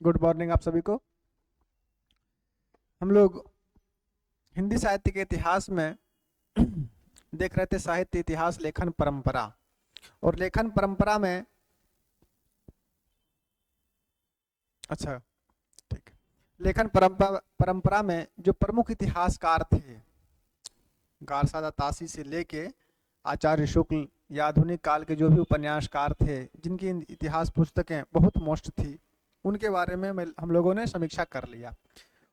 Good morning आप सभी को। हम लोग हिंदी साहित्य के इतिहास में देख रहे थे साहित्य इतिहास लेखन परंपरा। और लेखन परंपरा में अच्छा ठीक लेखन परंपरा में जो प्रमुख इतिहासकार थे, गारसादा तासी से लेके आचार्य शुक्ल या आधुनिक काल के जो भी उपन्यासकार थे जिनकी इतिहास पुस्तकें बहुत मोस्ट थी, उनके बारे में हम लोगों ने समीक्षा कर लिया।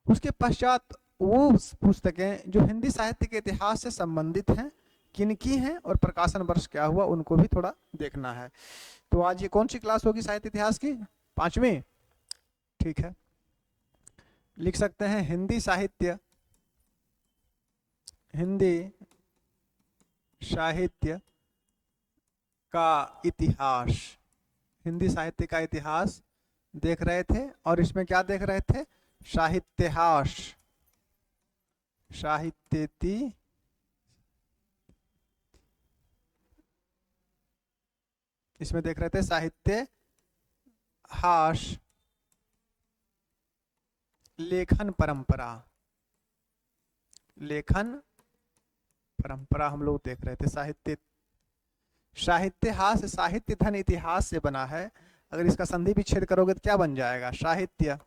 उसके पश्चात वो पुस्तकें जो हिंदी साहित्य के इतिहास से संबंधित हैं, किनकी हैं और प्रकाशन वर्ष क्या हुआ, उनको भी थोड़ा देखना है। तो आज ये कौन सी क्लास होगी साहित्य इतिहास की? 5वीं। ठीक है, लिख सकते हैं हिंदी साहित्य का इतिहास। हिंदी साहित्य का इतिहास देख रहे थे और इसमें क्या देख रहे थे? साहित्यास, साहित्य इसमें देख रहे थे साहित्य हास लेखन परंपरा। लेखन परंपरा हम लोग देख रहे थे। साहित्यहास साहित्य धन इतिहास से बना है। अगर इसका संधि विच्छेद करोगे तो क्या बन जाएगा? साहित्य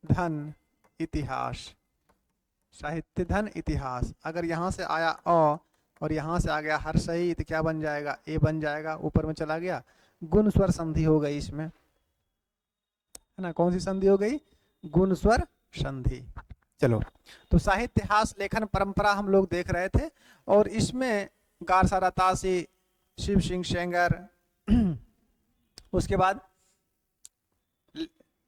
धन इतिहास। साहित्य धन इतिहास। अगर यहां से आया अ और यहां से आ गया हर सही तो क्या बन जाएगा? ए बन जाएगा। ऊपर में चला गया, गुण स्वर संधि हो गई इसमें, है ना। कौन सी संधि हो गई? गुण स्वर संधि। चलो, तो साहित्यहास लेखन परंपरा हम लोग देख रहे थे और इसमें गारसादा तासी, शिव सिंह सेंगर, उसके बाद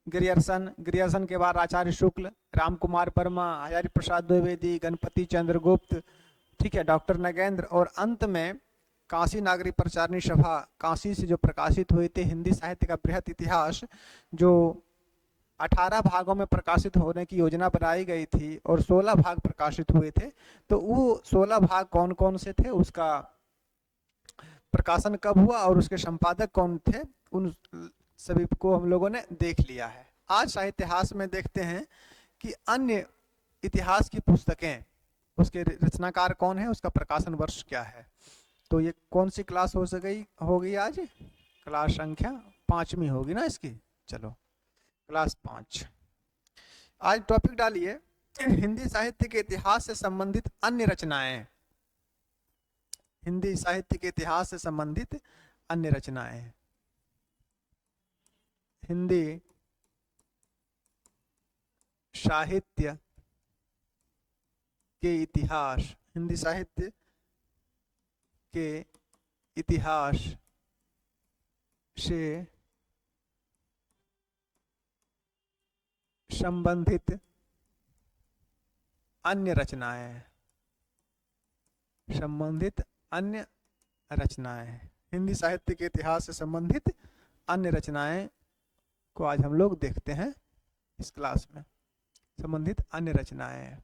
ग्रियर्सन के बाद आचार्य शुक्ल, राम कुमार वर्मा, हजारी प्रसाद द्विवेदी, गणपति चंद्र गुप्त, ठीक है, डॉक्टर नगेंद्र, और अंत में काशी नागरी प्रचारणी सभा, काशी से जो प्रकाशित हुई थी हिंदी साहित्य का बृहत इतिहास, जो 18 भागों में प्रकाशित होने की योजना बनाई गई थी और 16 भाग प्रकाशित हुए थे। तो वो 16 भाग कौन कौन से थे, उसका प्रकाशन कब हुआ और उसके संपादक कौन थे, उन सभी को हम लोगों ने देख लिया है। आज साहित्यहास में देखते हैं कि अन्य इतिहास की पुस्तकें, उसके रचनाकार कौन है, उसका प्रकाशन वर्ष क्या है। तो ये कौन सी क्लास होगी आज? क्लास संख्या 5वीं होगी ना इसकी। चलो, क्लास 5। आज टॉपिक डालिए हिंदी साहित्य के इतिहास से संबंधित अन्य रचनाएं। हिंदी साहित्य के इतिहास से संबंधित अन्य रचनाएं। हिंदी साहित्य के इतिहास, हिंदी साहित्य के इतिहास से संबंधित अन्य रचनाएं। हिंदी साहित्य के इतिहास से संबंधित अन्य रचनाएं को आज हम लोग देखते हैं इस क्लास में। संबंधित अन्य रचनाएं,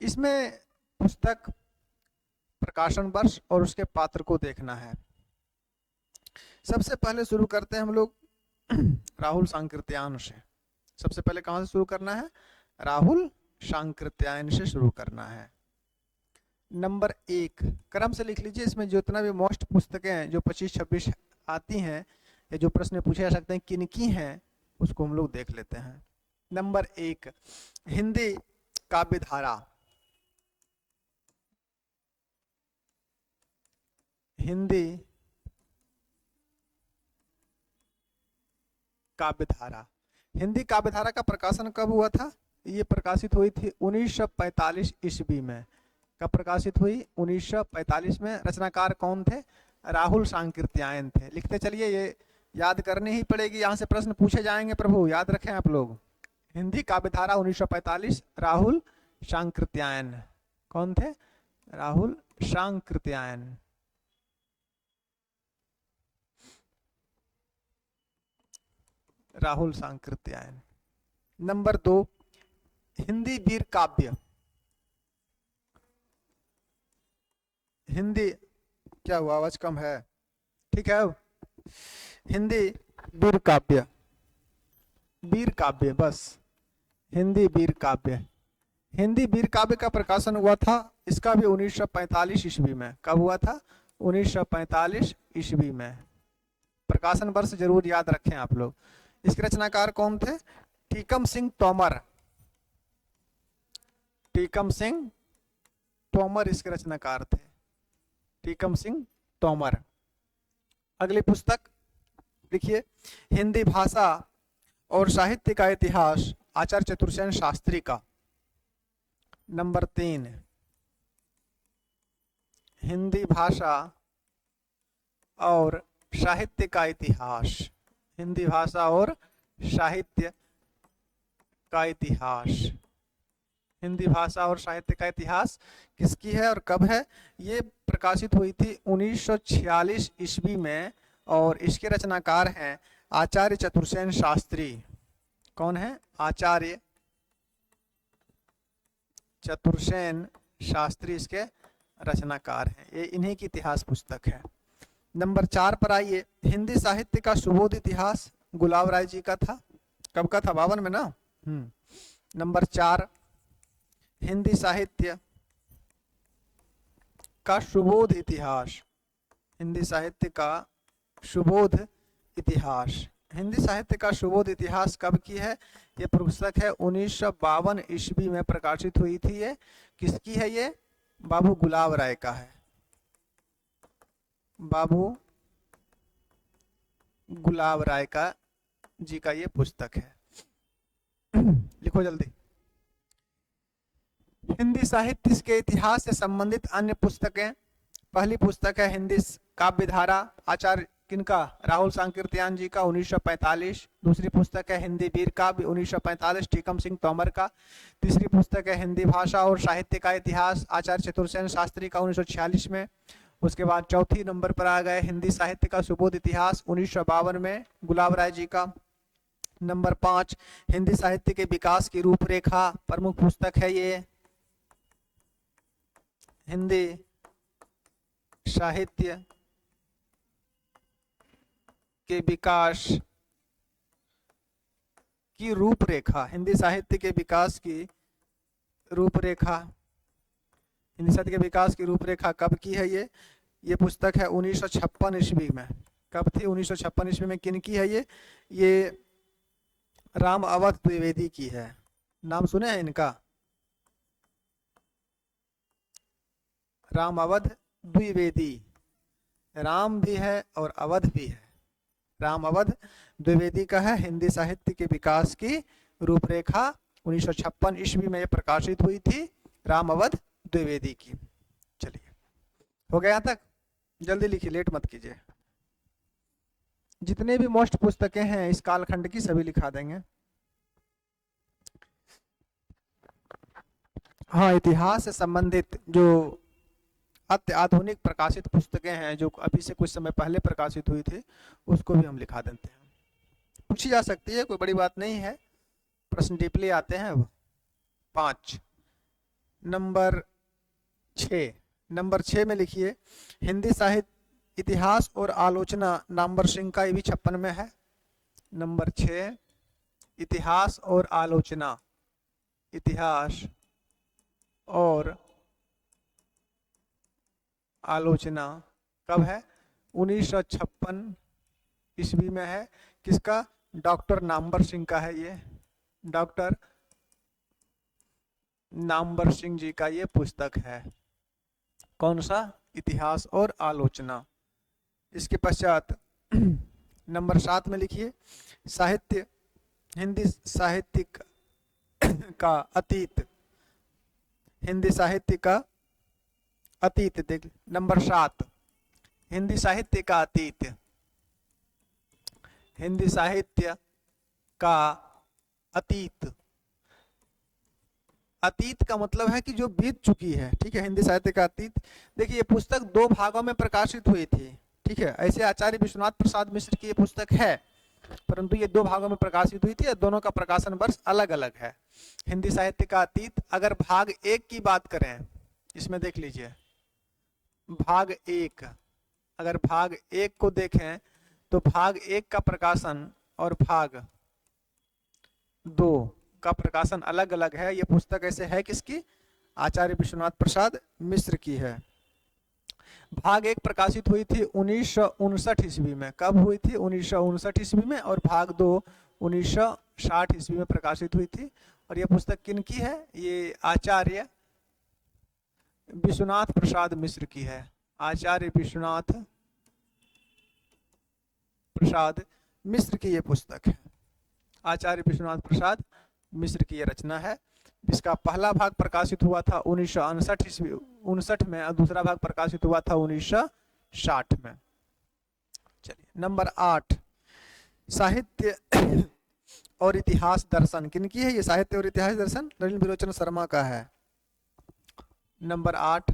इसमें पुस्तक, प्रकाशन वर्ष और उसके पात्र को देखना है। सबसे पहले शुरू करते हैं हम लोग राहुल सांकृत्यायन से। सबसे पहले कहां से शुरू करना है? राहुल सांकृत्यायन से शुरू करना है। नंबर 1 क्रम से लिख लीजिए। इसमें जितना भी मोस्ट पुस्तकें हैं जो 25-26 आती हैं या जो प्रश्न पूछे जा सकते हैं किनकी हैं, उसको हम लोग देख लेते हैं। नंबर 1, हिंदी काव्यधारा। हिंदी काव्यधारा। हिंदी काव्यधारा का प्रकाशन कब हुआ था? ये प्रकाशित हुई थी 1945 ईस्वी में। कब प्रकाशित हुई? 1945 में। रचनाकार कौन थे? राहुल सांकृत्यायन थे। लिखते चलिए, ये याद करनी ही पड़ेगी, यहाँ से प्रश्न पूछे जाएंगे प्रभु, याद रखें आप लोग। हिंदी काव्यधारा 1945, राहुल सांकृत्यायन। कौन थे? राहुल सांकृत्यायन। राहुल सांकृत्यायन। नंबर 2, हिंदी वीर काव्य। हिंदी, क्या हुआ, आवाज कम है? ठीक है। हिंदी वीर काव्य, वीर काव्य, बस हिंदी वीर काव्य। हिंदी वीर काव्य का प्रकाशन हुआ था, इसका भी 1945 ईस्वी में। कब हुआ था? 1945 ईस्वी में। प्रकाशन वर्ष जरूर याद रखें आप लोग। इसके रचनाकार कौन थे? टीकम सिंह तोमर। टीकम सिंह तोमर इसके रचनाकार थे, टीकम सिंह तोमर। अगली पुस्तक देखिए, हिंदी भाषा और साहित्य का इतिहास, आचार्य चतुर्सेन शास्त्री का। नंबर 3, हिंदी भाषा और साहित्य का इतिहास। हिंदी भाषा और साहित्य का इतिहास। हिंदी भाषा और साहित्य का इतिहास किसकी है और कब है? ये प्रकाशित हुई थी 1946 ईस्वी में और इसके रचनाकार हैं आचार्य चतुर्सेन शास्त्री। कौन है? आचार्य चतुर्सेन शास्त्री इसके रचनाकार हैं। ये इन्हीं की इतिहास पुस्तक है। नंबर 4 पर आइए, हिंदी साहित्य का सुबोध इतिहास गुलाब राय जी का था। कब का था? 52 में ना। नंबर 4, हिंदी साहित्य का सुबोध इतिहास। हिंदी साहित्य का सुबोध इतिहास। हिंदी साहित्य का सुबोध इतिहास कब की है? ये पुस्तक है 1952 ईस्वी में प्रकाशित हुई थी। ये किसकी है? ये बाबू गुलाब राय का है। बाबू गुलाब राय का जी का ये पुस्तक है। लिखो जल्दी। हिंदी साहित्य के इतिहास से संबंधित अन्य पुस्तकें। पहली पुस्तक है हिंदी काव्य धारा, आचार्य किनका? राहुल सांकृत्यायन जी का, 1945। दूसरी पुस्तक है हिंदी वीर काव्य, 1945, टीकम सिंह तोमर का। तीसरी पुस्तक है हिंदी भाषा और साहित्य का इतिहास, आचार्य चतुर्सेन शास्त्री का, 1946 में। उसके बाद चौथी नंबर पर आ गए हिंदी साहित्य का सुबोध इतिहास, 1952 में, गुलाब राय जी का। नंबर 5, हिंदी साहित्य के विकास की रूपरेखा, प्रमुख पुस्तक है ये। हिंदी साहित्य के विकास की रूपरेखा। हिंदी साहित्य के विकास की रूपरेखा। हिंदी साहित्य के विकास की रूपरेखा कब की है? ये पुस्तक है 1956 ईस्वी में। कब थी? 1956 ईस्वी में। किन की है ये राम अवध द्विवेदी की है। नाम सुने हैं इनका? राम अवध द्विवेदी। राम भी है और अवध भी है। राम अवध द्विवेदी का है हिंदी साहित्य के विकास की रूपरेखा, 1956 ईस्वी में यह प्रकाशित हुई थी, राम अवध द्विवेदी की। चलिए, हो गया यहाँ तक? जल्दी लिखिए, लेट मत कीजिए। जितने भी मोस्ट पुस्तकें हैं इस कालखंड की सभी लिखा देंगे। हाँ, इतिहास से संबंधित जो अत्याधुनिक प्रकाशित पुस्तकें हैं जो अभी से कुछ समय पहले प्रकाशित हुई थी उसको भी हम लिखा देते हैं। पूछी जा सकती है, कोई बड़ी बात नहीं है। प्रश्न डीपली आते हैं। अब 5 नंबर 6 में लिखिए, हिंदी साहित्य इतिहास और आलोचना, नामवर सिंह का, ये भी 56 में है। नंबर 6, इतिहास और आलोचना। इतिहास और आलोचना कब है? 1956 ईस्वी में है। किसका? डॉक्टर नामवर सिंह का है। ये डॉक्टर नामवर सिंह जी का ये पुस्तक है। कौन सा? इतिहास और आलोचना। इसके पश्चात नंबर 7 में लिखिए, साहित्य, हिंदी साहित्य का अतीत। हिंदी साहित्य का अतीत। देख, नंबर 7, हिंदी साहित्य का अतीत। हिंदी साहित्य का अतीत। अतीत का मतलब है कि जो बीत चुकी है, ठीक है। हिंदी साहित्य का अतीत। देखिए, ये पुस्तक 2 भागों में प्रकाशित हुई थी, ठीक है। ऐसे आचार्य विश्वनाथ प्रसाद मिश्र की ये पुस्तक है, परंतु ये 2 भागों में प्रकाशित हुई थी और दोनों का प्रकाशन वर्ष अलग अलग है। हिंदी साहित्य का अतीत, अगर भाग 1 की बात करें, इसमें देख लीजिए भाग 1, अगर भाग 1 को देखें तो भाग 1 का प्रकाशन और भाग 2 का प्रकाशन अलग अलग है। ये पुस्तक ऐसे है किसकी? आचार्य विश्वनाथ प्रसाद मिश्र की है। भाग 1 प्रकाशित हुई थी 1959 ईस्वी में। कब हुई थी? 1959 ईस्वी में। और भाग 2 1960 ईस्वी में प्रकाशित हुई थी। और यह पुस्तक किन की है? ये आचार्य विश्वनाथ प्रसाद मिश्र की है। आचार्य विश्वनाथ प्रसाद मिश्र की ये पुस्तक है। आचार्य विश्वनाथ प्रसाद मिश्र की ये रचना है। इसका पहला भाग प्रकाशित हुआ था 1959 में और दूसरा भाग प्रकाशित हुआ था 1960 में। चलिए नंबर 8, साहित्य और इतिहास दर्शन किनकी है? ये साहित्य और इतिहास दर्शन नलिन विलोचन शर्मा का है। नंबर 8,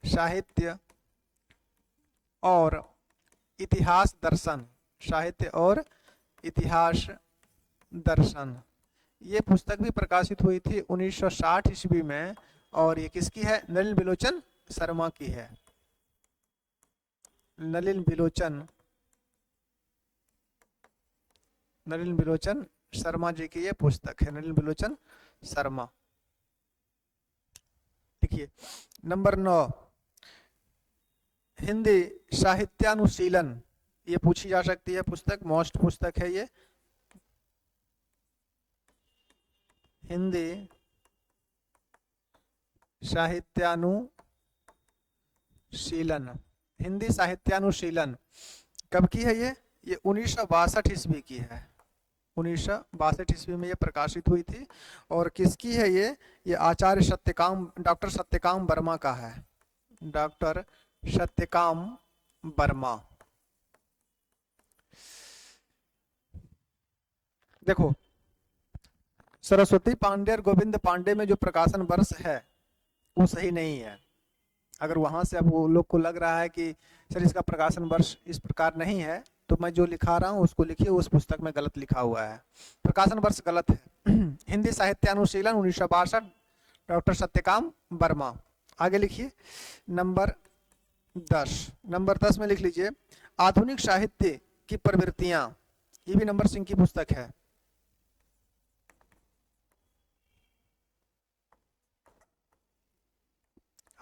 साहित्य और इतिहास दर्शन। साहित्य और इतिहास दर्शन ये पुस्तक भी प्रकाशित हुई थी 1960 ईस्वी में। और ये किसकी है? नलिन विलोचन शर्मा की है। नलिन विलोचन शर्मा जी की ये पुस्तक है। नलिन विलोचन शर्मा। देखिए नंबर 9, हिंदी साहित्यानुशीलन। ये पूछी जा सकती है पुस्तक, मोस्ट पुस्तक है ये। हिंदी साहित्यानुशीलन। हिंदी साहित्यानुशीलन कब की है ये? ये 1962 ईस्वी की है। 1962 ईस्वी में ये प्रकाशित हुई थी। और किसकी है ये? ये आचार्य सत्यकाम, डॉक्टर सत्यकाम वर्मा का है। डॉक्टर सत्यकाम वर्मा। देखो सरस्वती पांडे और गोविंद पांडे में जो प्रकाशन वर्ष है वो सही नहीं है। अगर वहां से अब वो लोग को लग रहा है कि सर इसका प्रकाशन वर्ष इस प्रकार नहीं है, तो मैं जो लिखा रहा हूँ उसको लिखिए, उस पुस्तक में गलत लिखा हुआ है, प्रकाशन वर्ष गलत है। हिंदी साहित्यानुशीलन 1962, डॉक्टर सत्यकाम वर्मा। आगे लिखिए नंबर 10 में लिख लीजिए आधुनिक साहित्य की प्रवृत्तियां। ये भी नंबर सिंह की पुस्तक है।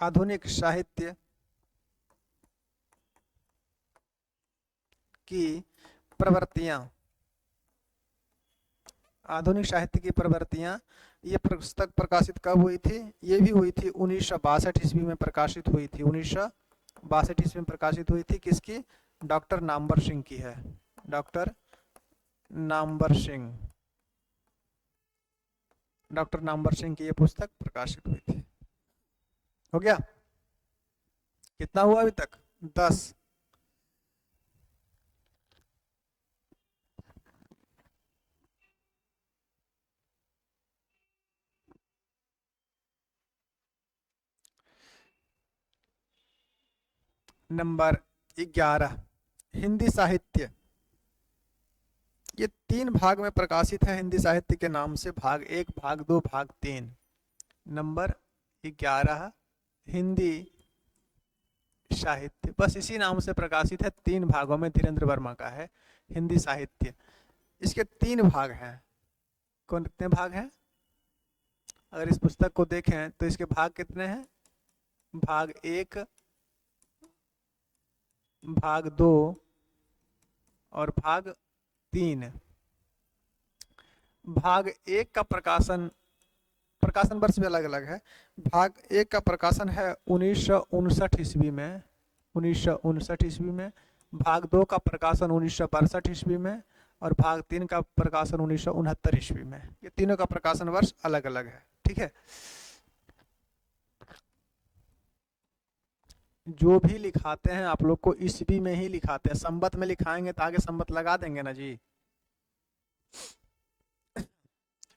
आधुनिक साहित्य की प्रवृत्तियां। आधुनिक साहित्य की प्रवृत्तियां ये पुस्तक प्रकाशित कब हुई थी? ये भी हुई थी 1962 ईस्वी में प्रकाशित हुई थी। 1962 ईस्वी में प्रकाशित हुई थी। किसकी? डॉक्टर नामवर सिंह की है। डॉक्टर नामवर सिंह। डॉक्टर नामवर सिंह की ये पुस्तक प्रकाशित हुई थी। हो गया? कितना हुआ अभी तक? 10। नंबर 11, हिंदी साहित्य। ये 3 भाग में प्रकाशित है हिंदी साहित्य के नाम से। भाग 1, भाग 2, भाग 3। नंबर 11, हिंदी साहित्य बस इसी नाम से प्रकाशित है। 3 भागों में धीरेन्द्र वर्मा का है हिंदी साहित्य। इसके 3 भाग हैं। कौन कितने भाग हैं? अगर इस पुस्तक को देखें तो इसके भाग कितने हैं? भाग 1, भाग 2 और भाग 3। भाग 1 का प्रकाशन वर्ष भी अलग अलग है। भाग 1 का प्रकाशन है 1959 ईस्वी में। 1959 ईस्वी में। भाग 2 का प्रकाशन 1962 ईस्वी में। और भाग 3 का प्रकाशन 1969 ईस्वी में। ये तीनों का प्रकाशन वर्ष अलग अलग है। ठीक है? जो भी लिखाते हैं आप लोग को ईस्वी में ही लिखाते हैं। संवत में लिखाएंगे तो आगे संवत लगा देंगे ना जी।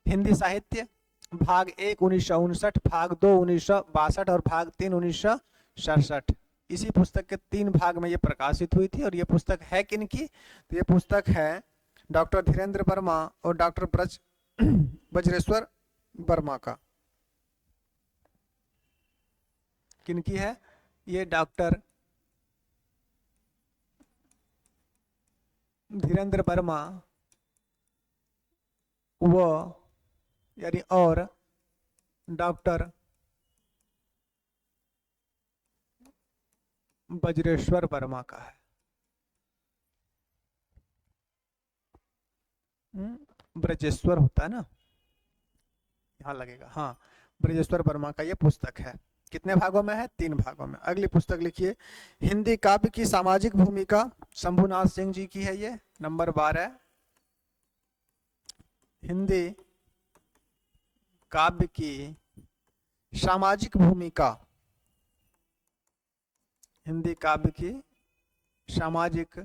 हिंदी साहित्य भाग 1 1959, भाग 2 1962 और भाग 3 1967। इसी पुस्तक के 3 भाग में ये प्रकाशित हुई थी। और ये पुस्तक है किन की? तो ये पुस्तक है डॉक्टर धीरेन्द्र वर्मा और डॉक्टर वज्रेश्वर वर्मा का। किन की है? ये डॉक्टर धीरेन्द्र वर्मा वो यानी और डॉक्टर वज्रेश्वर वर्मा का है। ब्रजेश्वर होता है ना, यहाँ लगेगा, हाँ, ब्रजेश्वर वर्मा का ये पुस्तक है। कितने भागों में है? 3 भागों में। अगली पुस्तक लिखिए, हिंदी काव्य की सामाजिक भूमिका, शंभुनाथ सिंह जी की है ये, नंबर 12। हिंदी काव्य की सामाजिक भूमिका, हिंदी काव्य की सामाजिक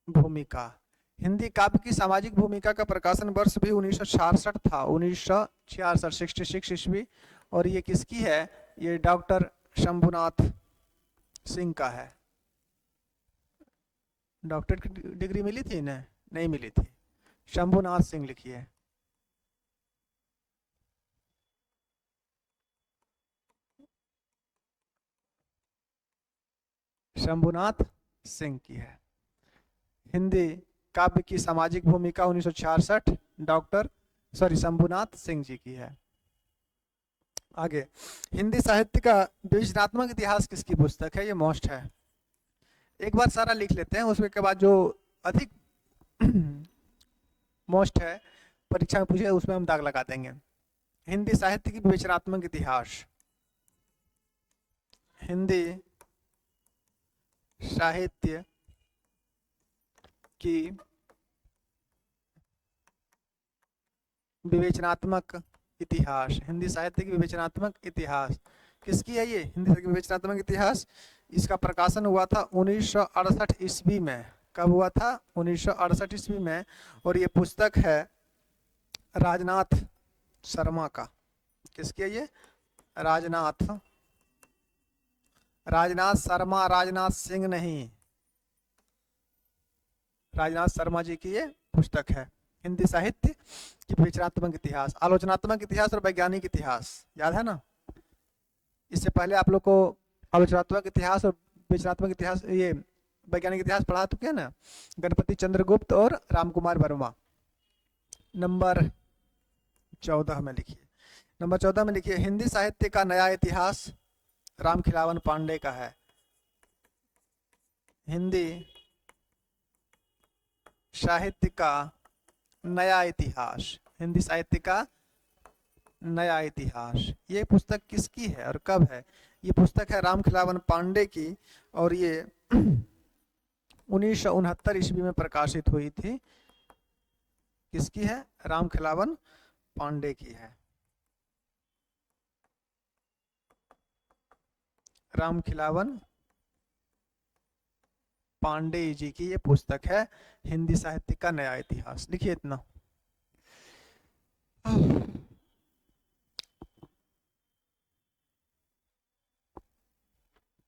भूमिका। हिंदी काव्य की सामाजिक भूमिका का प्रकाशन वर्ष भी 1966 था, 1966, 66 ईस्वी। और ये किसकी है? ये डॉक्टर शंभुनाथ सिंह का है। डॉक्टर की डिग्री मिली थी ना? नहीं मिली थी। शंभुनाथ सिंह लिखिए। शंभुनाथ सिंह की है। हिंदी काव्य की सामाजिक भूमिका 1966, डॉक्टर शंभुनाथ सिंह जी की है। आगे, हिंदी साहित्य का विवेचनात्मक इतिहास किसकी पुस्तक है? ये मोस्ट है, एक बार सारा लिख लेते हैं, उसके बाद जो अधिक मोस्ट है परीक्षा में पूछे उसमें हम दाग लगा देंगे। हिंदी साहित्य की विवेचनात्मक इतिहास, हिंदी साहित्य की विवेचनात्मक इतिहास, हिंदी साहित्य की विवेचनात्मक इतिहास किसकी है? ये हिंदी साहित्य की विवेचनात्मक इतिहास, इसका प्रकाशन हुआ था 1968 ईस्वी में। कब हुआ था? 1968 ईस्वी में। और ये पुस्तक है राजनाथ शर्मा का। किसकी है ये? राजनाथ शर्मा, राजनाथ सिंह नहीं, राजनाथ शर्मा जी की ये पुस्तक है, हिंदी साहित्य की विवेचनात्मक इतिहास। आलोचनात्मक इतिहास और वैज्ञानिक इतिहास याद है ना? इससे पहले आप लोग को आलोचनात्मक इतिहास और विवेचनात्मक इतिहास, ये वैज्ञानिक इतिहास पढ़ा चुके हैं ना, गणपति चंद्रगुप्त और रामकुमार वर्मा। नंबर 14 में लिखिए, नंबर 14 में लिखिए, हिंदी साहित्य का नया इतिहास रामखिलावन पांडे का है। हिंदी साहित्य का नया इतिहास, हिंदी साहित्य का नया इतिहास, ये पुस्तक किसकी है और कब है? ये पुस्तक है रामखिलावन पांडे की, और ये 1969 ईस्वी में प्रकाशित हुई थी। किसकी है? रामखिलावन पांडे की है। रामखिलावन पांडे जी की ये पुस्तक है, हिंदी साहित्य का नया इतिहास। लिखिए इतना।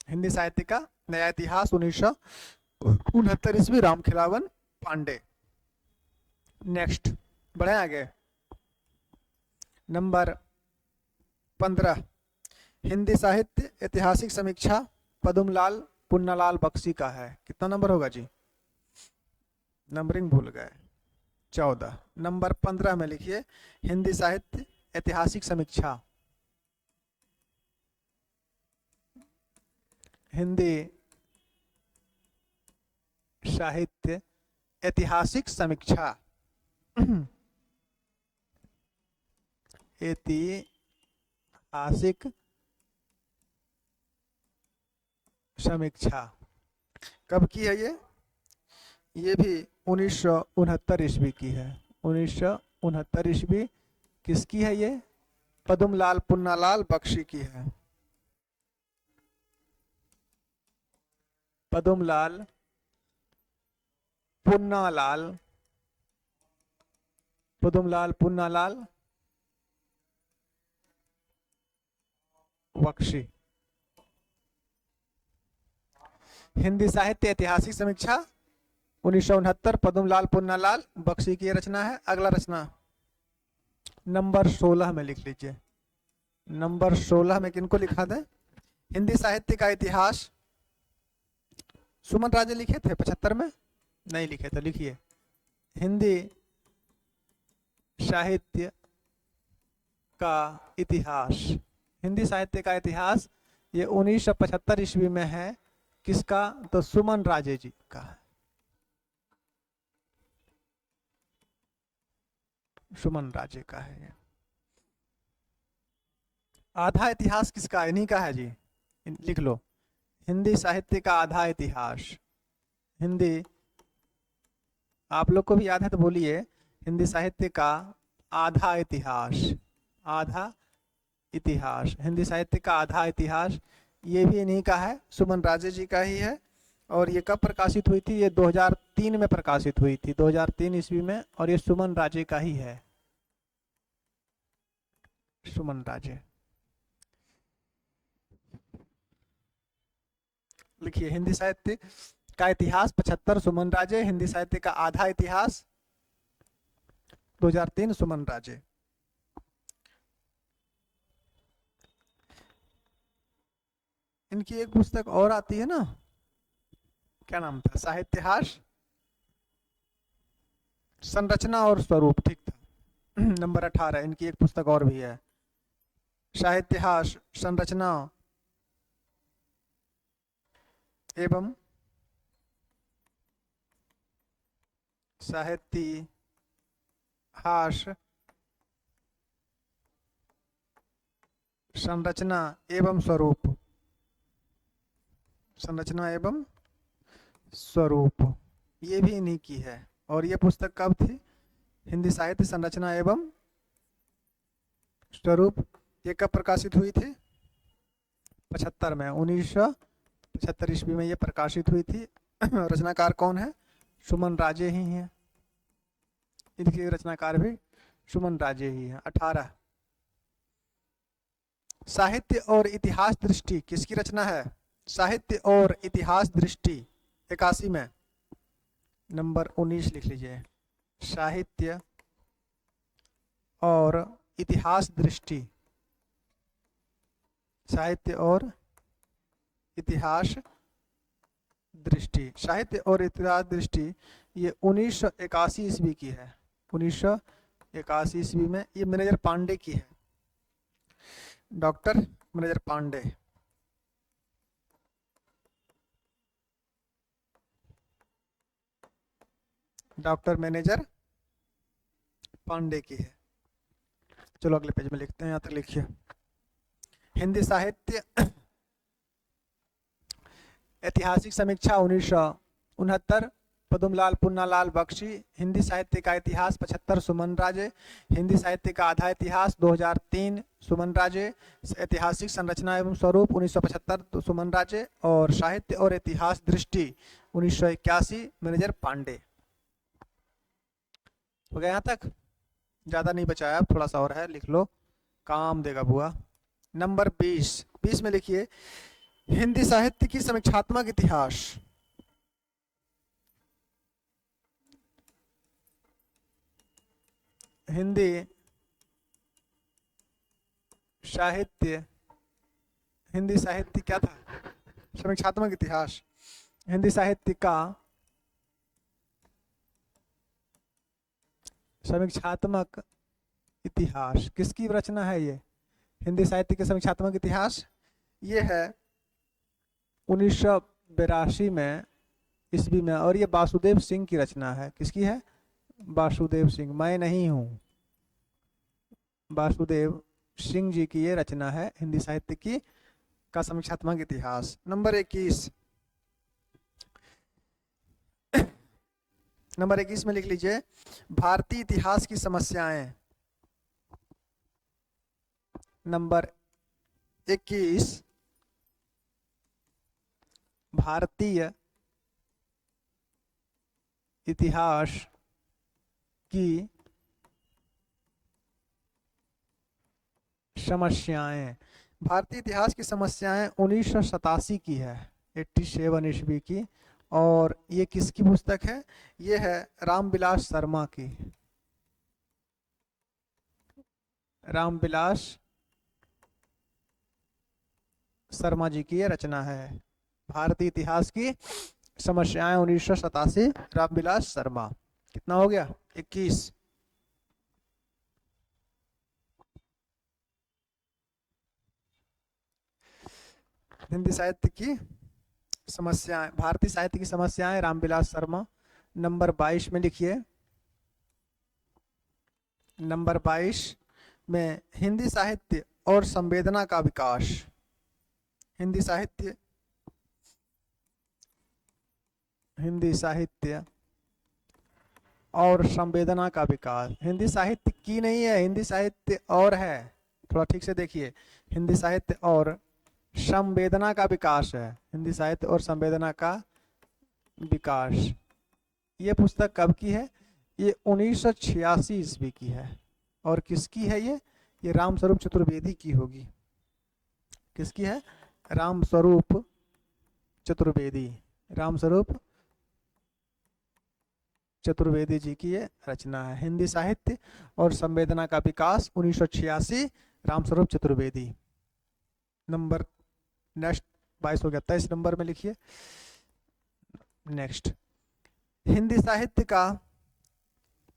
हिंदी साहित्य का नया इतिहास 1969 ईस्वी, रामखिलावन पांडे। नेक्स्ट बढ़े आगे, नंबर 15, हिंदी साहित्य ऐतिहासिक समीक्षा पद्मलाल पुन्नालाल बख्शी का है। कितना नंबर होगा जी? नंबरिंग भूल गए। 14। नंबर 15 में लिखिए, हिंदी साहित्य ऐतिहासिक समीक्षा, हिंदी साहित्य ऐतिहासिक समीक्षा, ऐतिहासिक समीक्षा कब की है ये? ये भी 1969 ईस्वी की है। 1969 ईस्वी किसकी है ये? पद्मलाल पुन्नालाल बख्शी की है। पद्मलाल पुन्नालाल, पद्मलाल पुन्नालाल बख्शी। हिंदी साहित्य ऐतिहासिक समीक्षा 1969, पद्मलाल पुन्नालाल बख्शी की रचना है। अगला रचना नंबर 16 में लिख लीजिए। नंबर 16 में किनको लिखा दें? हिंदी साहित्य का इतिहास सुमन राजे लिखे थे 75 में। नहीं लिखे तो लिखिए। हिंदी साहित्य का इतिहास, हिंदी साहित्य का इतिहास ये 1975 ईस्वी में है। किसका? तो सुमन राजे जी का है। सुमन राजे का है ये। आधा इतिहास किसका? इन्हीं का है जी, लिख लो। हिंदी साहित्य का आधा इतिहास। हिंदी, आप लोग को भी याद है तो बोलिए। हिंदी साहित्य का आधा इतिहास, आधा इतिहास, हिंदी साहित्य का आधा इतिहास, ये भी इन्हीं का है, सुमन राजे जी का ही है। और ये कब प्रकाशित हुई थी? ये 2003 में प्रकाशित हुई थी, 2003 ईस्वी में। और ये सुमन राजे का ही है, सुमन राजे। लिखिए, हिंदी साहित्य का इतिहास 75 सुमन राजे, हिंदी साहित्य का आधा इतिहास 2003 सुमन राजे। इनकी एक पुस्तक और आती है ना, क्या नाम था? साहित्यहास, संरचना और स्वरूप, ठीक था। नंबर 18। इनकी एक पुस्तक और भी है, साहित्यहास, संरचना एवं साहित्यहास, संरचना एवं स्वरूप, संरचना एवं स्वरूप, ये भी इन्हीं की है। और ये पुस्तक कब थी? हिंदी साहित्य संरचना एवं स्वरूप, ये कब प्रकाशित हुई थी? 75 में, 1975 ईस्वी में ये प्रकाशित हुई थी। रचनाकार कौन है? सुमन राजे ही हैं। इनके रचनाकार भी सुमन राजे ही हैं। 18। साहित्य और इतिहास दृष्टि किसकी रचना है? साहित्य और इतिहास दृष्टि 81 में। नंबर 19 लिख लीजिए, साहित्य और इतिहास दृष्टि, साहित्य और इतिहास दृष्टि, साहित्य और इतिहास दृष्टि, ये 1981 ईस्वी की है। 1981 ईस्वी में ये मैनेजर पांडे की है, doctor manager Pandey. Doctor manager Pandey की है। चलो अगले पेज में लिखते हैं, यहाँ तक लिखिए। हिंदी साहित्य ऐतिहासिक समीक्षा 1969, पदुमलाल पुन्नालाल बख्शी। हिंदी साहित्य का इतिहास 75 सुमन राजे, हिंदी साहित्य का आधा इतिहास 2003 सुमन राजे, ऐतिहासिक संरचना एवं स्वरूप 1975 सुमन राजे, और साहित्य और इतिहास दृष्टि 1981 मैनेजर पांडे। हो गया यहाँ तक? ज्यादा नहीं बचाया, थोड़ा सा और है, लिख लो, काम देगा बुआ। नंबर 20 में लिखिए, हिंदी साहित्य की समीक्षात्मक इतिहास। हिंदी साहित्य, हिंदी साहित्य क्या था? समीक्षात्मक इतिहास। हिंदी साहित्य का समीक्षात्मक इतिहास किसकी रचना है? ये हिंदी साहित्य के समीक्षात्मक इतिहास, ये है 1982 में ईस्वी में। और ये वासुदेव सिंह की रचना है। किसकी है? वासुदेव सिंह, मैं नहीं हूँ, वासुदेव सिंह जी की ये रचना है, हिंदी साहित्य की का समीक्षात्मक इतिहास। नंबर 21, नंबर 21 में लिख लीजिए, भारतीय इतिहास की समस्याएं। नंबर 21, भारतीय इतिहास की समस्याएं। भारतीय इतिहास की समस्याएं 1987 की है, 87 ईस्वी की। और ये किसकी पुस्तक है? ये है रामविलास शर्मा की, रामविलास शर्मा जी की ये रचना है, भारतीय इतिहास की समस्याएं 1987, रामविलास शर्मा। कितना हो गया? 21। हिंदी साहित्य की समस्याएं, भारतीय साहित्य की समस्याएं, रामविलास शर्मा। नंबर 22 में लिखिए, नंबर 22 में हिंदी साहित्य और संवेदना का विकास। हिंदी साहित्य, हिंदी साहित्य और संवेदना का विकास। हिंदी साहित्य की नहीं है, हिंदी साहित्य और है, थोड़ा ठीक से देखिए। हिंदी साहित्य और संवेदना का विकास है, हिंदी साहित्य और संवेदना का विकास। ये पुस्तक कब की है? ये 1986 ईस्वी की है। और किसकी है ये रामस्वरूप चतुर्वेदी की होगी। किसकी है? रामस्वरूप चतुर्वेदी, रामस्वरूप चतुर्वेदी जी की ये रचना है। हिंदी साहित्य और संवेदना का विकास 1986, रामस्वरूप चतुर्वेदी। नंबर नेक्स्ट 22 हो गया, 23 नंबर में लिखिए। नेक्स्ट, हिंदी साहित्य का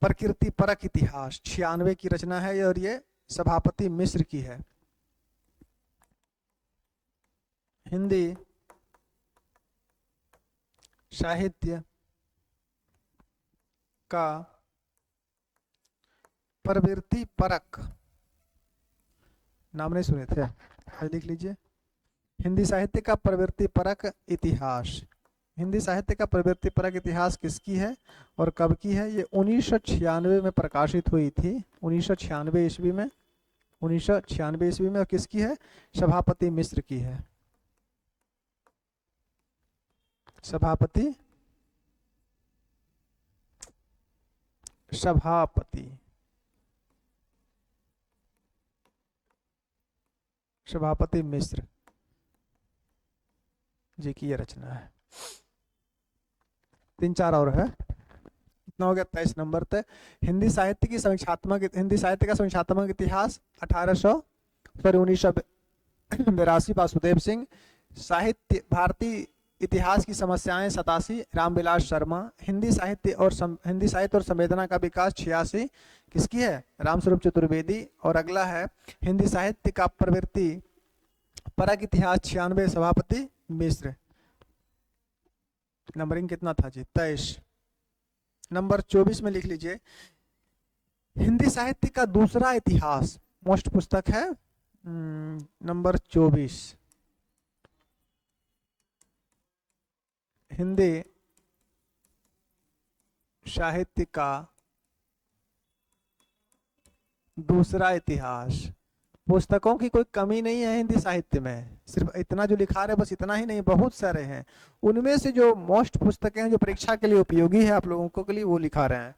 प्रकृति परक इतिहास 96 की रचना है और ये सभापति मिश्र की है। हिंदी साहित्य का प्रवृत्ति परक, नाम नहीं सुने थे, लिख लीजिए। हिंदी साहित्य का प्रवृत्ति परक इतिहास। हिंदी साहित्य का प्रवृत्ति परक इतिहास किसकी है और कब की है? ये 1996 में प्रकाशित हुई थी, 1996 ईस्वी में, 1996 ईस्वी में। और किसकी है? सभापति मिश्र की है। सभापति सभापति मिश्र जी की यह रचना है। 3-4 और है। कितना हो गया? 23 नंबर तक। हिंदी साहित्य की समीक्षात्मक, हिंदी साहित्य का समीक्षात्मक इतिहास 1982 वासुदेव सिंह। साहित्य, भारतीय इतिहास की समस्याएं 87, रामविलास शर्मा। हिंदी साहित्य और संवेदना का विकास 86, किसकी है? रामस्वरूप चतुर्वेदी। और अगला है हिंदी साहित्य का प्रवृत्ति परक इतिहास 96, सभापति मिश्र। नंबरिंग कितना था जी? 23। नंबर 24 में लिख लीजिए, हिंदी साहित्य का दूसरा इतिहास, मोस्ट पुस्तक है नंबर 24। हिंदी साहित्य का दूसरा इतिहास। पुस्तकों की कोई कमी नहीं है हिंदी साहित्य में, सिर्फ इतना जो लिखा रहे बस इतना ही नहीं, बहुत सारे हैं। उनमें से जो मोस्ट पुस्तकें हैं जो परीक्षा के लिए उपयोगी है आप लोगों को के लिए, वो लिखा रहे हैं।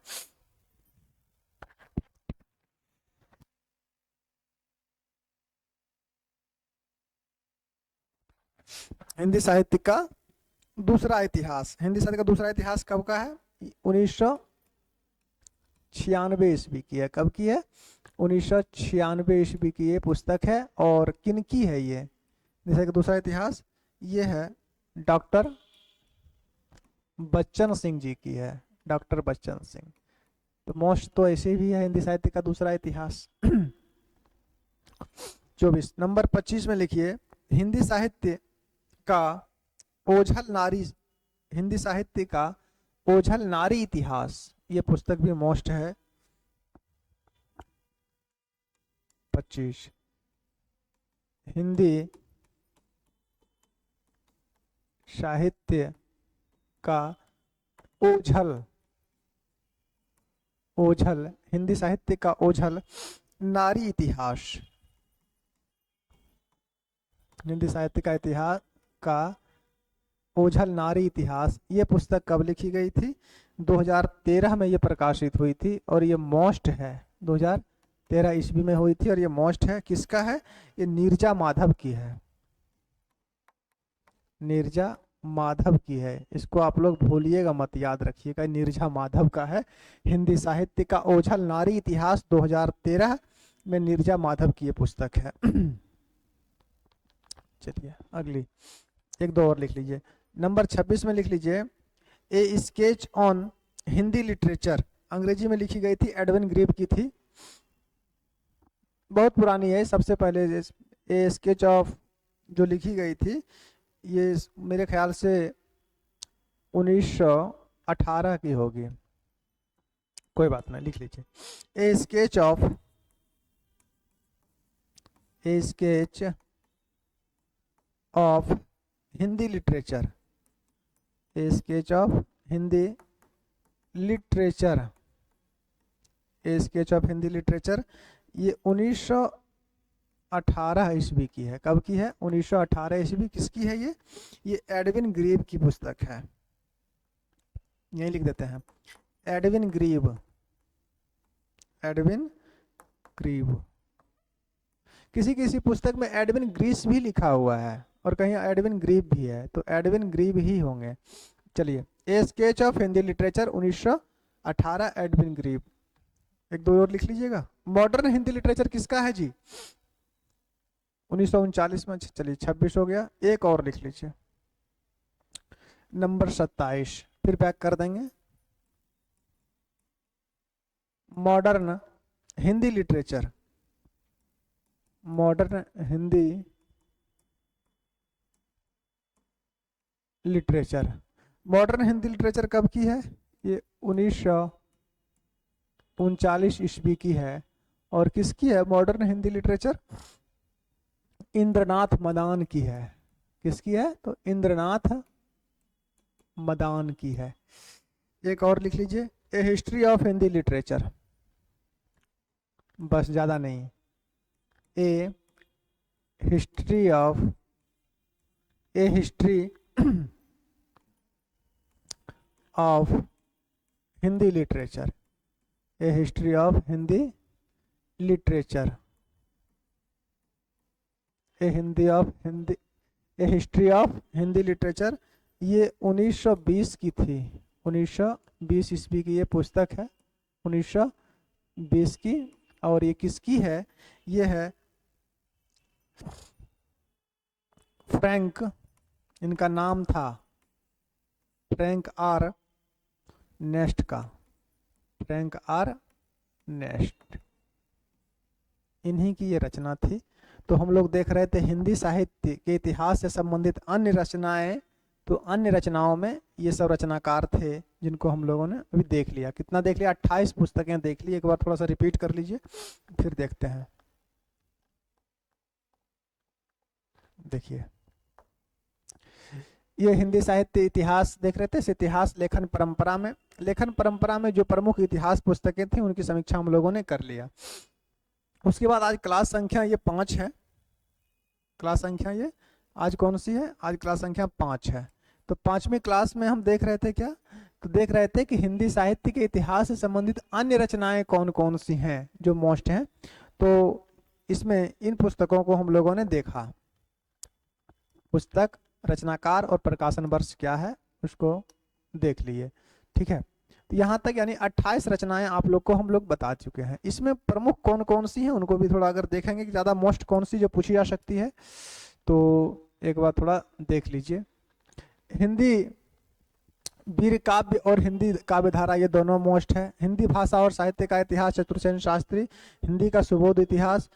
हिंदी साहित्य का दूसरा इतिहास। हिंदी साहित्य का दूसरा इतिहास कब का है? 1996 ईस्वी की है। कब की है? 1996 ईस्वी की ये पुस्तक है। और किन की है ये हिंदी का दूसरा इतिहास? ये है डॉक्टर बच्चन सिंह जी की है, डॉक्टर बच्चन सिंह। तो मोस्ट तो ऐसे भी है हिंदी साहित्य का दूसरा इतिहास। 24 नंबर 25 में लिखिए, हिंदी साहित्य का ओझल नारी, हिंदी साहित्य का ओझल नारी इतिहास। ये पुस्तक भी मोस्ट है। 25 हिंदी साहित्य का ओझल, हिंदी साहित्य का ओझल नारी इतिहास। हिंदी साहित्य का इतिहास का ओझल नारी इतिहास। ये पुस्तक कब लिखी गई थी? 2013 में ये प्रकाशित हुई थी और ये मोस्ट है, 2013 ईस्वी में हुई थी और ये मोस्ट है। किसका है? ये नीरजा माधव की है, नीरजा माधव की है। इसको आप लोग भूलिएगा मत, याद रखिएगा, नीरजा माधव का है। हिंदी साहित्य का ओझल नारी इतिहास 2013 में नीरजा माधव की ये पुस्तक है। चलिए अगली 1-2 और लिख लीजिए। नंबर 26 में लिख लीजिए, ए स्केच ऑन हिंदी लिटरेचर, अंग्रेजी में लिखी गई थी, एडविन ग्रीव की थी, बहुत पुरानी है। सबसे पहले ए स्केच ऑफ जो लिखी गई थी ये मेरे ख्याल से 1918 की होगी, कोई बात नहीं, लिख लीजिए। ए sketch of Hindi literature, A sketch of Hindi literature, A sketch of Hindi literature, ये 1918 ईस्वी की है। कब की है? 1918 ईस्वी। किसकी है ये एडविन ग्रीव की पुस्तक है, यही लिख देते हैं, एडविन ग्रीव, एडविन ग्रीव। किसी किसी पुस्तक में एडविन ग्रीस भी लिखा हुआ है और कहीं एडविन ग्रीव भी है, तो एडविन ग्रीव ही होंगे। चलिए, a sketch of Hindi literature 1918, Edwin Grieve. एक दो और लिख लीजिएगा। मॉडर्न हिंदी लिटरेचर किसका है जी? 1939 में। चलिए 26 हो गया, एक और लिख लीजिए, नंबर 27, फिर पैक कर देंगे। Modern Hindi literature, modern Hindi literature, modern Hindi literature कब की है? ये 1939 ईस्वी की है। और किसकी है मॉडर्न हिंदी लिटरेचर? इंद्रनाथ मदान की है। किसकी है? तो इंद्रनाथ मदान की है। एक और लिख लीजिए, a history of Hindi literature, बस ज़्यादा नहीं, a history of Hindi literature, a history of Hindi literature, a history of Hindi literature, ये 1920 की थी, 1920 ईस्वी की ये पुस्तक है, 1920 की। और ये किसकी है? ये है फ्रैंक, इनका नाम था फ्रैंक आर नेस्ट का, फ्रैंक आर नेस्ट, इन्हीं की ये रचना थी। तो हम लोग देख रहे थे हिंदी साहित्य के इतिहास से संबंधित अन्य रचनाएं, तो अन्य रचनाओं में ये सब रचनाकार थे जिनको हम लोगों ने अभी देख लिया। कितना देख लिया? 28 पुस्तकें देख ली। एक बार थोड़ा सा रिपीट कर लीजिए, फिर देखते हैं। देखिए, ये हिंदी साहित्य इतिहास देख रहे थे। इस इतिहास लेखन परंपरा में जो प्रमुख इतिहास पुस्तकें थी उनकी समीक्षा हम लोगों ने कर लिया। उसके बाद आज क्लास संख्या ये 5 है। क्लास संख्या ये आज कौन सी है? आज क्लास संख्या 5 है। तो 5वीं क्लास में हम देख रहे थे क्या? तो देख रहे थे कि हिंदी साहित्य के इतिहास से संबंधित अन्य रचनाएं कौन कौन सी हैं जो मोस्ट हैं। तो इसमें इन पुस्तकों को हम लोगों ने देखा। पुस्तक, रचनाकार और प्रकाशन वर्ष क्या है उसको देख लिए। ठीक है, तो यहाँ तक यानी 28 रचनाएं आप लोग को हम लोग बता चुके हैं। इसमें प्रमुख कौन कौन सी हैं उनको भी थोड़ा अगर देखेंगे कि ज़्यादा मोस्ट कौन सी जो पूछी जा सकती है, तो एक बार थोड़ा देख लीजिए। हिंदी वीर काव्य और हिंदी काव्य धारा ये दोनों मोस्ट है। हिंदी भाषा और साहित्य का इतिहास, चतुर्सेन शास्त्री। हिंदी का सुबोध इतिहास,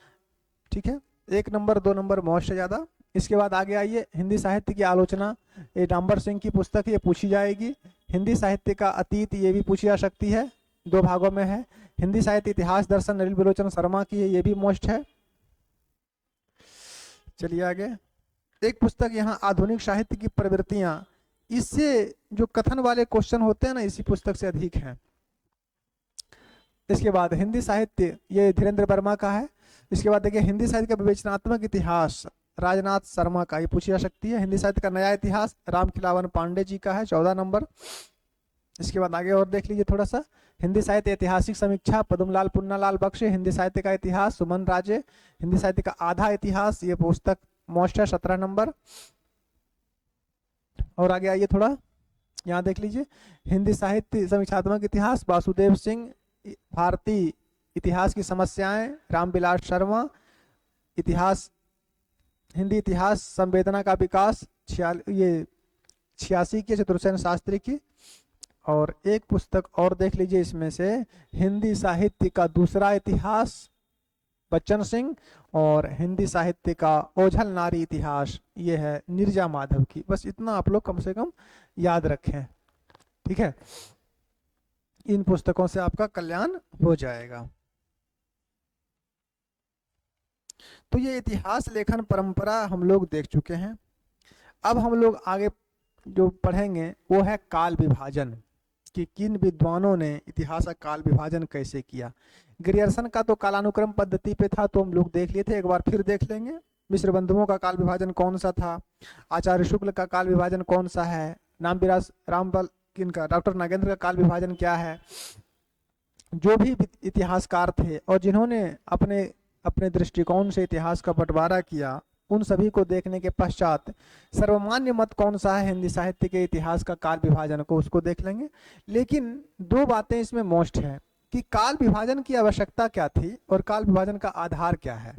ठीक है, 1 नंबर 2 नंबर मोस्ट है ज़्यादा। इसके बाद आगे आइए, हिंदी साहित्य की आलोचना, ये डांबर सिंह की पुस्तक ये पूछी जाएगी। हिंदी साहित्य का अतीत, ये भी पूछी जा सकती है, 2 भागों में है। हिंदी साहित्य इतिहास दर्शन नलिन विलोचन शर्मा की है, ये भी मोस्ट है। चलिए आगे, एक पुस्तक यहाँ आधुनिक साहित्य की प्रवृत्तियां, इससे जो कथन वाले क्वेश्चन होते हैं ना, इसी पुस्तक से अधिक हैं। इसके बाद हिंदी साहित्य, ये धीरेन्द्र वर्मा का है। इसके बाद देखिए, हिंदी साहित्य का विवेचनात्मक इतिहास, राजनाथ शर्मा का, ये पूछी जा सकती है। हिंदी साहित्य का नया इतिहास, राम खिलावन पांडे जी का है, 14 नंबर। इसके बाद आगे और देख लीजिए थोड़ा सा, हिंदी साहित्य ऐतिहासिक समीक्षा, पद्मलाल पुन्नालाल बख्शे। हिंदी साहित्य का इतिहास, सुमन राजे। हिंदी साहित्य का आधा इतिहास, ये पुस्तक मोस्ट है, 17 नंबर। और आगे आइए थोड़ा, यहाँ देख लीजिए, हिंदी साहित्य समीक्षात्मक इतिहास, वासुदेव सिंह। भारतीय इतिहास की समस्याएं, रामविलास शर्मा। इतिहास, हिंदी इतिहास संवेदना का विकास, ये 86 की, चतुर्सेन शास्त्री की। और एक पुस्तक और देख लीजिए इसमें से, हिंदी साहित्य का दूसरा इतिहास बच्चन सिंह, और हिंदी साहित्य का ओझल नारी इतिहास ये है नीरजा माधव की। बस इतना आप लोग कम से कम याद रखें, ठीक है। इन पुस्तकों से आपका कल्याण हो जाएगा। तो ये इतिहास लेखन परंपरा हम लोग देख चुके हैं। अब हम लोग आगे जो पढ़ेंगे वो है काल विभाजन, कि किन विद्वानों ने इतिहास का काल विभाजन कैसे किया। ग्रियर्सन का तो कालानुक्रम पद्धति पे था, तो हम लोग देख लिए थे, एक बार फिर देख लेंगे। मिश्र बंधुओं का काल विभाजन कौन सा था, आचार्य शुक्ल का काल विभाजन कौन सा है, नामविलास रामपाल किनका, डॉक्टर नागेंद्र का काल विभाजन क्या है। जो भी इतिहासकार थे और जिन्होंने अपने अपने दृष्टिकोण से इतिहास का बंटवारा किया, उन सभी को देखने के पश्चात सर्वमान्य मत कौन सा है हिंदी साहित्य के इतिहास का काल विभाजन को, उसको देख लेंगे। लेकिन दो बातें इसमें मोस्ट है कि काल विभाजन की आवश्यकता क्या थी और काल विभाजन का आधार क्या है,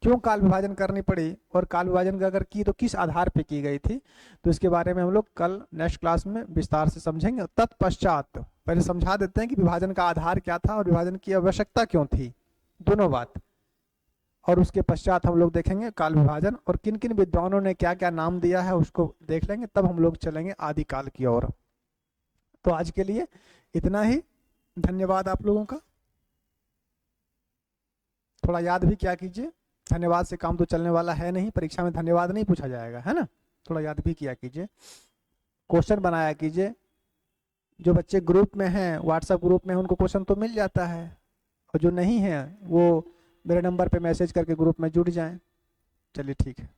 क्यों काल विभाजन करनी पड़ी, और काल विभाजन अगर की तो किस आधार पे की गई थी। तो इसके बारे में हम लोग कल नेक्स्ट क्लास में विस्तार से समझेंगे। तत्पश्चात पहले समझा देते हैं कि विभाजन का आधार क्या था और विभाजन की आवश्यकता क्यों थी, दोनों बात। और उसके पश्चात हम लोग देखेंगे काल विभाजन और किन किन विद्वानों ने क्या क्या नाम दिया है उसको देख लेंगे, तब हम लोग चलेंगे आदिकाल की ओर। तो आज के लिए इतना ही, धन्यवाद आप लोगों का। थोड़ा याद भी क्या कीजिए, धन्यवाद से काम तो चलने वाला है नहीं, परीक्षा में धन्यवाद नहीं पूछा जाएगा, है ना। थोड़ा याद भी किया कीजिए, क्वेश्चन बनाया कीजिए। जो बच्चे ग्रुप में हैं, व्हाट्सएप ग्रुप में, उनको क्वेश्चन तो मिल जाता है, और जो नहीं है वो मेरे नंबर पे मैसेज करके ग्रुप में जुड़ जाएं। चलिए ठीक है।